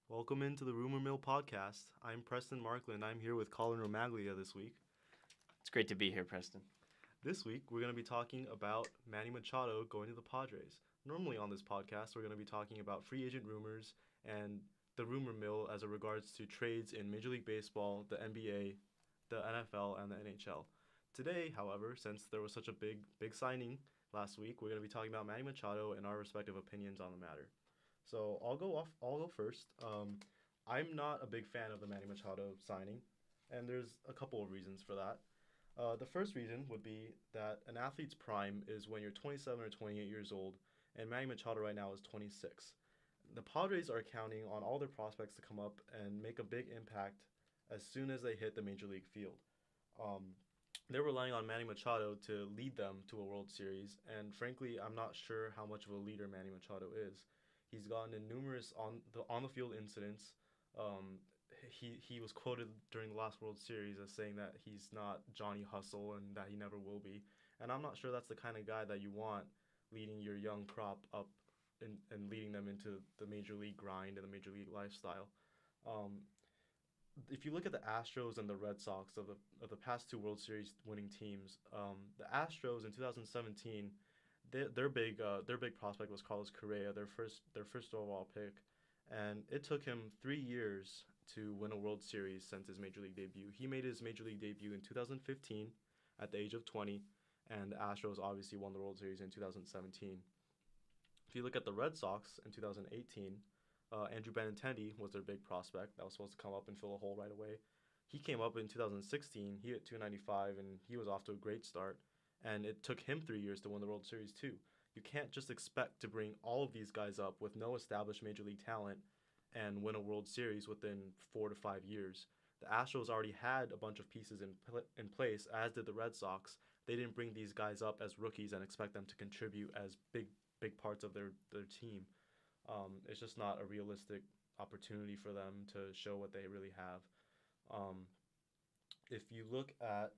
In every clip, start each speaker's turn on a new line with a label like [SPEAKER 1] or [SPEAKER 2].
[SPEAKER 1] Welcome into the Rumor Mill podcast. I'm Preston Markland. I'm here with Colin Romaglia this week.
[SPEAKER 2] It's great to be here, Preston.
[SPEAKER 1] This week, we're going to be talking about Manny Machado going to the Padres. Normally on this podcast, we're going to be talking about free agent rumors and the rumor mill as it regards to trades in Major League Baseball, the NBA, the NFL, and the NHL. Today, however, since there was such a big signing last week, we're going to be talking about Manny Machado and our respective opinions on the matter. So I'll go off. I'll go first. I'm not a big fan of the Manny Machado signing, and there's a couple of reasons for that. The first reason would be that an athlete's prime is when you're 27 or 28 years old, and Manny Machado right now is 26. The Padres are counting on all their prospects to come up and make a big impact as soon as they hit the major league field. Um, they're relying on Manny Machado to lead them to a World Series, and frankly, I'm not sure how much of a leader Manny Machado is. He's gotten in numerous on the field incidents. Um, he was quoted during the last World Series as saying that he's not Johnny Hustle and that he never will be. And I'm not sure that's the kind of guy that you want leading your young crop up and leading them into the major league grind and the major league lifestyle. Um, if you look at the Astros and the Red Sox of the past two World Series winning teams, the Astros in 2017, their big prospect was Carlos Correa, their first overall pick, and it took him 3 years to win a World Series since his major league debut. He made his major league debut in 2015 at the age of 20, and the Astros obviously won the World Series in 2017. If you look at the Red Sox in 2018, Andrew Benintendi was their big prospect that was supposed to come up and fill a hole right away. He came up in 2016. He hit 295 and he was off to a great start. And it took him 3 years to win the World Series too. You can't just expect to bring all of these guys up with no established major league talent and win a World Series within 4 to 5 years. The Astros already had a bunch of pieces in place, as did the Red Sox. They didn't bring these guys up as rookies and expect them to contribute as big parts of their team. It's just not a realistic opportunity for them to show what they really have. Um, if you look at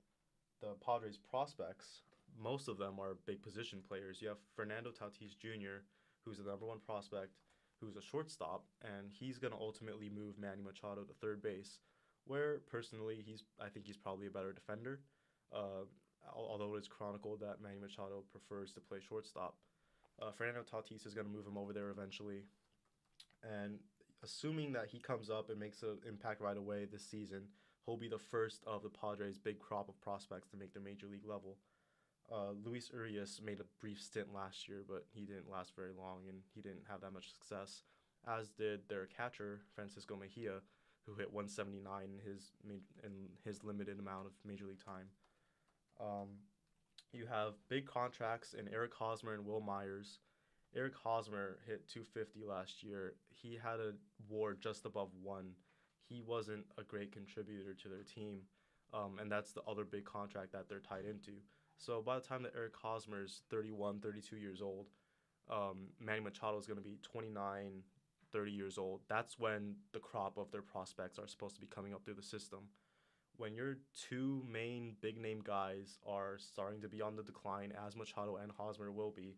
[SPEAKER 1] the Padres prospects, most of them are big position players. You have Fernando Tatis Jr., who's the number one prospect, who's a shortstop, and he's going to ultimately move Manny Machado to third base, where personally I think he's probably a better defender. Uh, Although it is chronicled that Manny Machado prefers to play shortstop. Fernando Tatis is going to move him over there eventually, and assuming that he comes up and makes an impact right away this season, he'll be the first of the Padres' big crop of prospects to make the major league level. Luis Urias made a brief stint last year, but he didn't last very long and he didn't have that much success, as did their catcher, Francisco Mejia, who hit 179 in his limited amount of major league time. Um, you have big contracts in Eric Hosmer and Will Myers. Eric Hosmer hit 250 last year. He had a WAR just above one. He wasn't a great contributor to their team, and that's the other big contract that they're tied into. So by the time that Eric Hosmer is 31, 32 years old, Manny Machado is going to be 29, 30 years old. That's when the crop of their prospects are supposed to be coming up through the system. When your two main big name guys are starting to be on the decline, as Machado and Hosmer will be,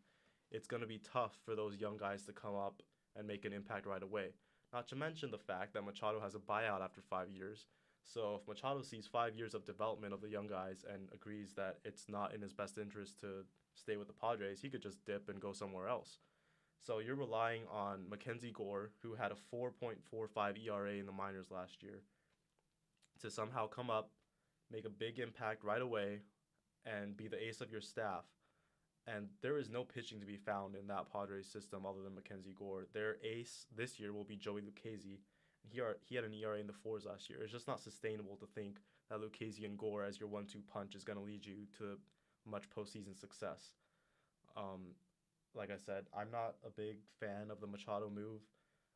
[SPEAKER 1] it's going to be tough for those young guys to come up and make an impact right away. Not to mention the fact that Machado has a buyout after 5 years. So if Machado sees 5 years of development of the young guys and agrees that it's not in his best interest to stay with the Padres, he could just dip and go somewhere else. So you're relying on Mackenzie Gore, who had a 4.45 ERA in the minors last year, to somehow come up, make a big impact right away, and be the ace of your staff. And there is no pitching to be found in that Padres system other than Mackenzie Gore. Their ace this year will be Joey Lucchesi. He had an ERA in the fours last year. It's just not sustainable to think that Lucchesi and Gore as your 1-2 punch is going to lead you to much postseason success. Um, like I said, I'm not a big fan of the Machado move.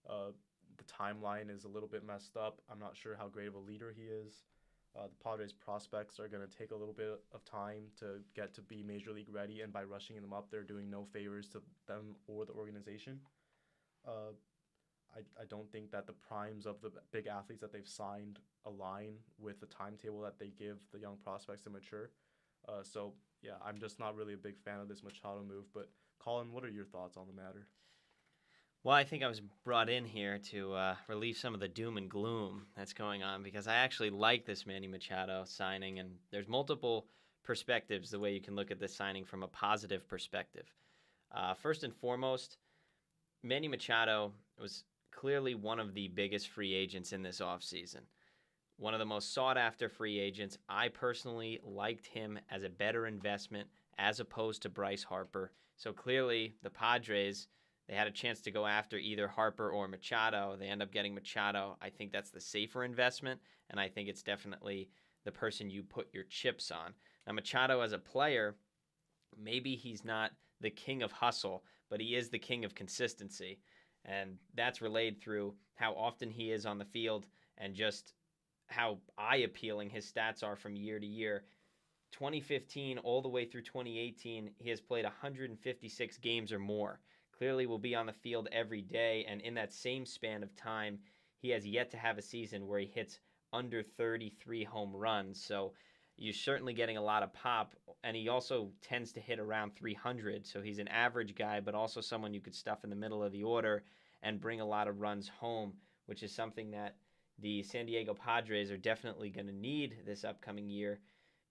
[SPEAKER 1] Uh, the timeline is a little bit messed up. I'm not sure how great of a leader he is. The Padres prospects are going to take a little bit of time to get to be major league ready, and by rushing them up, they're doing no favors to them or the organization. Uh, I don't think that the primes of the big athletes that they've signed align with the timetable that they give the young prospects to mature. So, yeah, I'm just not really a big fan of this Machado move. But, Colin, what are your thoughts on the matter?
[SPEAKER 2] Well, I think I was brought in here to relieve some of the doom and gloom that's going on because I actually like this Manny Machado signing, and there's multiple perspectives the way you can look at this signing from a positive perspective. First and foremost, Manny Machado was clearly one of the biggest free agents in this offseason. One of the most sought-after free agents. I personally liked him as a better investment as opposed to Bryce Harper. So clearly, the Padres, they had a chance to go after either Harper or Machado. They end up getting Machado. I think that's the safer investment, and I think it's definitely the person you put your chips on. Now, Machado as a player, maybe he's not the king of hustle, but he is the king of consistency, and that's relayed through how often he is on the field and just how eye-appealing his stats are from year to year. 2015 all the way through 2018, he has played 156 games or more. Clearly will be on the field every day, and in that same span of time, he has yet to have a season where he hits under 33 home runs. So you're certainly getting a lot of pop, and he also tends to hit around 300. So he's an average guy, but also someone you could stuff in the middle of the order and bring a lot of runs home, which is something that the San Diego Padres are definitely going to need this upcoming year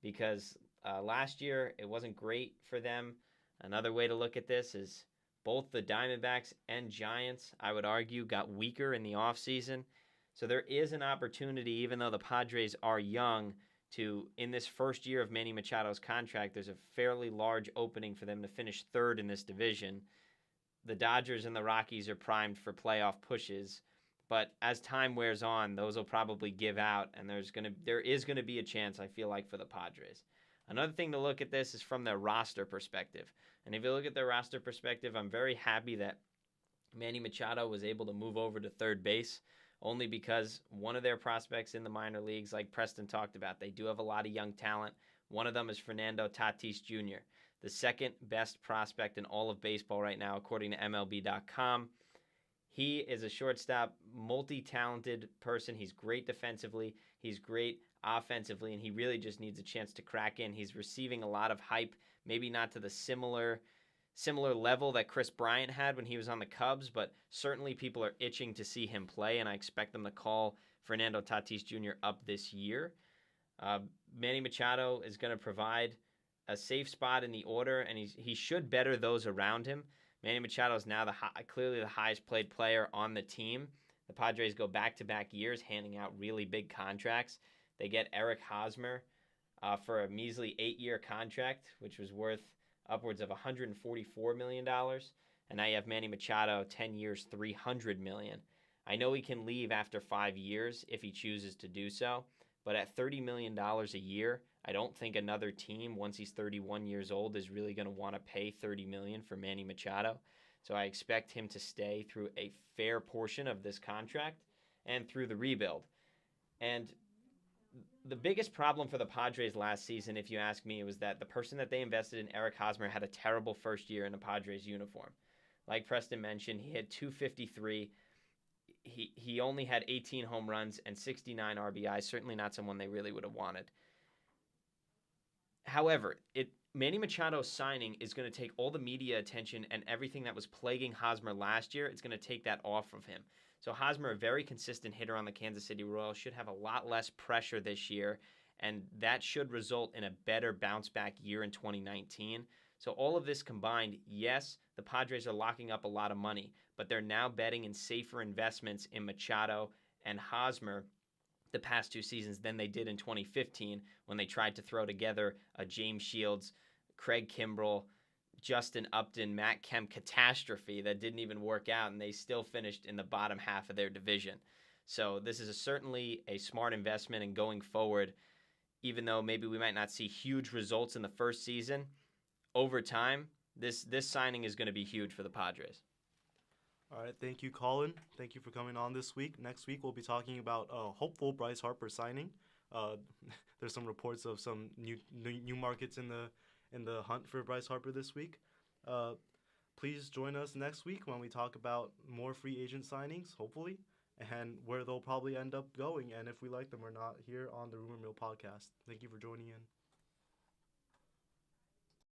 [SPEAKER 2] because last year it wasn't great for them. Another way to look at this is both the Diamondbacks and Giants, I would argue, got weaker in the offseason. So there is an opportunity, even though the Padres are young, to, in this first year of Manny Machado's contract, there's a fairly large opening for them to finish third in this division. The Dodgers and the Rockies are primed for playoff pushes. But as time wears on, those will probably give out, and there is gonna be a chance, I feel like, for the Padres. Another thing to look at this is from their roster perspective. And if you look at their roster perspective, I'm very happy that Manny Machado was able to move over to third base, only because one of their prospects in the minor leagues, like Preston talked about, they do have a lot of young talent. One of them is Fernando Tatis Jr., the second best prospect in all of baseball right now, according to MLB.com. He is a shortstop, multi-talented person. He's great defensively. He's great offensively, and he really just needs a chance to crack in. He's receiving a lot of hype, maybe not to the similar level that Chris Bryant had when he was on the Cubs, but certainly people are itching to see him play, and I expect them to call Fernando Tatis Jr. up this year. Manny Machado is going to provide a safe spot in the order, and he should better those around him. Manny Machado is now clearly the highest paid player on the team. The Padres go back-to-back years handing out really big contracts. They get Eric Hosmer for a measly 8-year contract, which was worth upwards of $144 million. And now you have Manny Machado, 10 years, $300 million. I know he can leave after 5 years if he chooses to do so, but at $30 million a year, I don't think another team, once he's 31 years old, is really going to want to pay $30 million for Manny Machado. So I expect him to stay through a fair portion of this contract and through the rebuild. And the biggest problem for the Padres last season, if you ask me, was that the person that they invested in, Eric Hosmer, had a terrible first year in a Padres uniform. Like Preston mentioned, he had 253. He only had 18 home runs and 69 RBIs, certainly not someone they really would have wanted. However, Manny Machado's signing is going to take all the media attention and everything that was plaguing Hosmer last year. It's going to take that off of him. So Hosmer, a very consistent hitter on the Kansas City Royals, should have a lot less pressure this year, and that should result in a better bounce-back year in 2019. So all of this combined, yes, the Padres are locking up a lot of money, but they're now betting in safer investments in Machado and Hosmer the past 2 seasons than they did in 2015 when they tried to throw together a James Shields, Craig Kimbrell, Justin Upton, Matt Kemp catastrophe that didn't even work out, and they still finished in the bottom half of their division. So this is certainly a smart investment, and going forward, even though maybe we might not see huge results in the first season, over time, this signing is going to be huge for the Padres.
[SPEAKER 1] All right, thank you, Colin. Thank you for coming on this week. Next week, we'll be talking about hopeful Bryce Harper signing. There's some reports of some new markets in the hunt for Bryce Harper this week. Please join us next week when we talk about more free agent signings, hopefully, and where they'll probably end up going, and if we like them or not, here on the Rumor Mill podcast. Thank you for joining in.